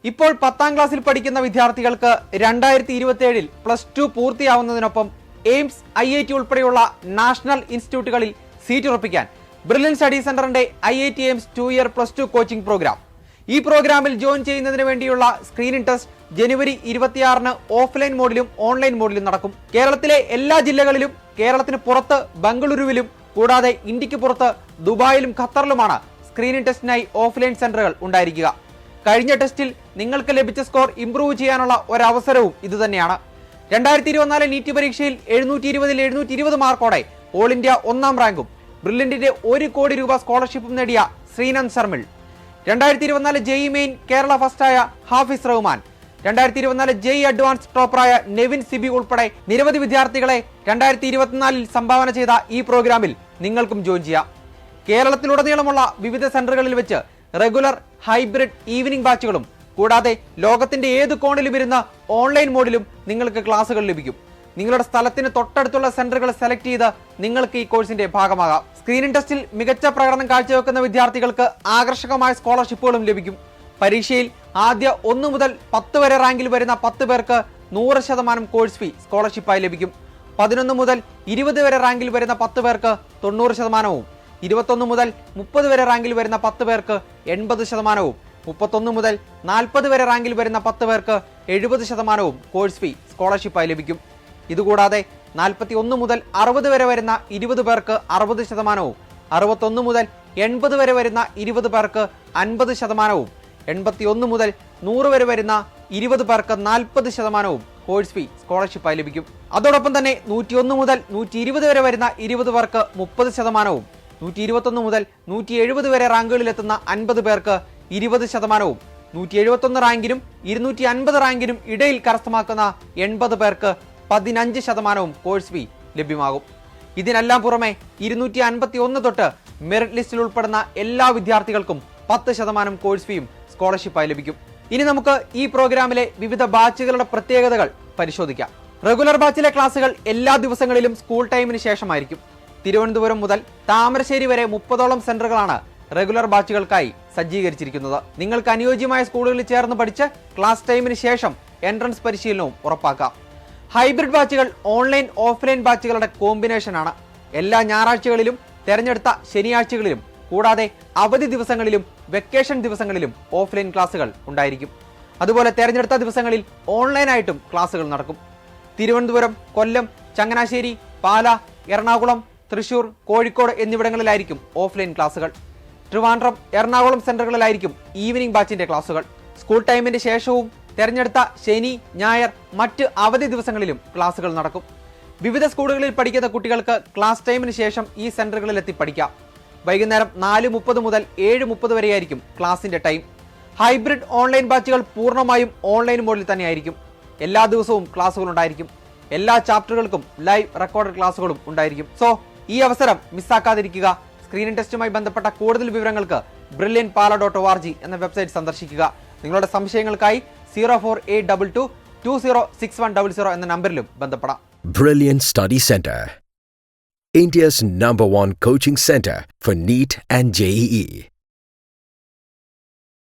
ഇപ്പോൾ 10ാം ക്ലാസ്സിൽ പഠിക്കുന്ന വിദ്യാർത്ഥികൾക്ക് 2027 +2 പൂർത്തിയാവുന്നതിനൊപ്പം എയിംസ്, IIT ഉൾപ്പെടെയുള്ള നാഷണൽ ഇൻസ്റ്റിറ്റ്യൂട്ടുകളിൽ സീറ്റ് ഉറപ്പിക്കാൻ ബ്രില്യൻ സ്റ്റഡി സെന്ററിന്റെ IIT AIIMS 2-year +2 coaching program. ഈ പ്രോഗ്രാമിൽ ജോയിൻ ചെയ്യുന്നതിന് വേണ്ടിയുള്ള സ്ക്രീനിംഗ് ടെസ്റ്റ് ജനുവരി 26-ന് ഓഫ്ലൈൻ മോഡിലും ഓൺലൈൻ മോഡിലും നടക്കും. കേരളത്തിലെ എല്ലാ ജില്ലകളിലും, കേരളത്തിന് പുറത്ത് ബംഗളൂരുവിലും കൂടാതെ ഇന്ത്യക്ക് പുറത്ത് ദുബായിലും ഖത്തറിലുമാണ് സ്ക്രീനിംഗ് ടെസ്റ്റിനായി ഓഫ്ലൈൻ സെന്ററുകൾ ഉണ്ടായിരിക്കുക. കഴിഞ്ഞ ടെസ്റ്റിൽ നിങ്ങൾക്ക് ലഭിച്ച സ്കോർ ഇംപ്രൂവ് ചെയ്യാനുള്ള ഒരവസരവും ഇതുതന്നെയാണ്. 2024 നീറ്റ് പരീക്ഷയിൽ 720-ൽ 720 മാർക്കോടെ ഓൾ ഇന്ത്യ 1ാം റാങ്കും ബ്രില്യന്റിന്റെ 1 കോടി രൂപ സ്കോളർഷിപ്പും നേടിയ ശ്രീനന്ദ് ശർമിൾ, 2024 JEE മെയിൻ കേരള ഫസ്റ്റായ ഹാഫിസ് റഹ്മാൻ, 2024 JEE അഡ്വാൻസ് ടോപ്പറായ നെവിൻ സിബി ഉൾപ്പെടെ നിരവധി വിദ്യാർത്ഥികളെ 2024 സംഭാവന ചെയ്ത ഈ പ്രോഗ്രാമിൽ നിങ്ങൾക്കും ജോയിൻ ചെയ്യാം. കേരളത്തിലുടനീളമുള്ള വിവിധ സെന്ററുകളിൽ വെച്ച് റെഗുലർ, ഹൈബ്രിഡ്, ഈവനിംഗ് ബാച്ചുകളും കൂടാതെ ലോകത്തിന്റെ ഏത് കോണിലും ഇരുന്ന ഓൺലൈൻ മോഡിലും നിങ്ങൾക്ക് ക്ലാസുകൾ ലഭിക്കും. നിങ്ങളുടെ സ്ഥലത്തിന് തൊട്ടടുത്തുള്ള സെന്ററുകൾ സെലക്ട് ചെയ്ത് നിങ്ങൾക്ക് ഈ കോഴ്സിന്റെ ഭാഗമാകാം. സ്ക്രീനിംഗ് ടെസ്റ്റിൽ മികച്ച പ്രകടനം കാഴ്ചവെക്കുന്ന വിദ്യാർത്ഥികൾക്ക് ആകർഷകമായ സ്കോളർഷിപ്പുകളും ലഭിക്കും. പരീക്ഷയിൽ ആദ്യ 1 മുതൽ 10 വരെ റാങ്കിൽ വരുന്ന 10 പേർക്ക് 100% കോഴ്സ് ഫീ സ്കോളർഷിപ്പായി ലഭിക്കും. 11 മുതൽ 20 വരെ റാങ്കിൽ വരുന്ന 10 പേർക്ക് 90%, 21 മുതൽ 30 വരെ റാങ്കിൽ വരുന്ന 10 പേർക്ക് 80%, 31 മുതൽ 40 വരെ റാങ്കിൽ വരുന്ന 10 പേർക്ക് 70% കോഴ്സ് ഫീ സ്കോളർഷിപ്പായി ലഭിക്കും. ഇതുകൂടാതെ 41 മുതൽ 60 വരെ വരുന്ന 20 പേർക്ക് 60%, 61 മുതൽ 80 വരെ വരുന്ന 20 പേർക്ക് 50%, 81 മുതൽ 100 വരെ വരുന്ന 20 പേർക്ക് 40% കോഴ്സ് ഫീ സ്കോളർഷിപ്പായി ലഭിക്കും. അതോടൊപ്പം തന്നെ 101 മുതൽ 120 വരെ വരുന്ന 20 പേർക്ക് 30%, 121 മുതൽ 170 വരെ റാങ്കുകളിലെത്തുന്ന 50 പേർക്ക് 20%, 171 റാങ്കിനും 250 റാങ്കിനും ഇടയിൽ കരസ്ഥമാക്കുന്ന 80 പേർക്ക് 15% കോഴ്സ് ഫീ ലഭ്യമാകും. ഇതിനെല്ലാം പുറമെ 251 തൊട്ട് മെറിറ്റ് ലിസ്റ്റിൽ ഉൾപ്പെടുന്ന എല്ലാ വിദ്യാർത്ഥികൾക്കും 10% കോഴ്സ് ഫീയും സ്കോളർഷിപ്പായി ലഭിക്കും. ഇനി നമുക്ക് ഈ പ്രോഗ്രാമിലെ വിവിധ ബാച്ചുകളുടെ പ്രത്യേകതകൾ പരിശോധിക്കാം. റെഗുലർ ബാച്ചിലെ ക്ലാസുകൾ എല്ലാ ദിവസങ്ങളിലും സ്കൂൾ ടൈമിന് ശേഷമായിരിക്കും. തിരുവനന്തപുരം മുതൽ താമരശ്ശേരി വരെ 30ഓളം സെന്ററുകളാണ് റെഗുലർ ബാച്ചുകൾക്കായി സജ്ജീകരിച്ചിരിക്കുന്നത്. നിങ്ങൾക്ക് അനുയോജ്യമായ സ്കൂളുകളിൽ ചേർന്ന് പഠിച്ച് ക്ലാസ് ടൈമിന് ശേഷം എൻട്രൻസ് പരിശീലനവും ഉറപ്പാക്കാം. ഹൈബ്രിഡ് ബാച്ചുകൾ ഓൺലൈൻ, ഓഫ്ലൈൻ ബാച്ചുകളുടെ കോമ്പിനേഷനാണ്. എല്ലാ ഞായറാഴ്ചകളിലും, തെരഞ്ഞെടുത്ത ശനിയാഴ്ചകളിലും കൂടാതെ അവധി ദിവസങ്ങളിലും വെക്കേഷൻ ദിവസങ്ങളിലും ഓഫ്ലൈൻ ക്ലാസുകൾ ഉണ്ടായിരിക്കും. അതുപോലെ തെരഞ്ഞെടുത്ത ദിവസങ്ങളിൽ ഓൺലൈനായിട്ടും ക്ലാസുകൾ നടക്കും. തിരുവനന്തപുരം, കൊല്ലം, ചങ്ങനാശ്ശേരി, പാല, എറണാകുളം, തൃശൂർ, കോഴിക്കോട് എന്നിവിടങ്ങളിലായിരിക്കും ഓഫ്ലൈൻ ക്ലാസുകൾ. ട്രിവാൻഡ്രം, എറണാകുളം സെന്ററുകളിലായിരിക്കും ഈവനിംഗ് ബാച്ചിന്റെ ക്ലാസുകൾ. സ്കൂൾ ടൈമിന്റെ ശേഷവും തെരഞ്ഞെടുത്ത ശനി, ഞായർ, മറ്റ് അവധി ദിവസങ്ങളിലും ക്ലാസുകൾ നടക്കും. വിവിധ സ്കൂളുകളിൽ പഠിക്കുന്ന കുട്ടികൾക്ക് ക്ലാസ് ടൈമിന് ശേഷം ഈ സെന്ററുകളിൽ എത്തി പഠിക്കാം. വൈകുന്നേരം 4:30 മുതൽ 7:30 വരെയായിരിക്കും ക്ലാസിന്റെ ടൈം. ഹൈബ്രിഡ് ഓൺലൈൻ ബാച്ചുകൾ പൂർണ്ണമായും ഓൺലൈൻ മോഡിൽ തന്നെയായിരിക്കും. എല്ലാ ദിവസവും ക്ലാസുകൾ ഉണ്ടായിരിക്കും. എല്ലാ ചാപ്റ്ററുകൾക്കും ലൈവ് റെക്കോർഡഡ് ക്ലാസുകളും ഉണ്ടായിരിക്കും. സോ ഈ അവസരം മിസ്സാക്കാതിരിക്കുക. സ്ക്രീനിംഗ് ടെസ്റ്റുമായി ബന്ധപ്പെട്ട കൂടുതൽ വിവരങ്ങൾക്ക് brilliantpala.org എന്ന വെബ്സൈറ്റ് സന്ദർശിക്കുക. നിങ്ങളുടെ സംശയങ്ങൾക്കായി 04822 206100 എന്ന നമ്പറിലും ബന്ധപ്പെടാം. Brilliant Study Center, India's #1 coaching center for NEET and JEE.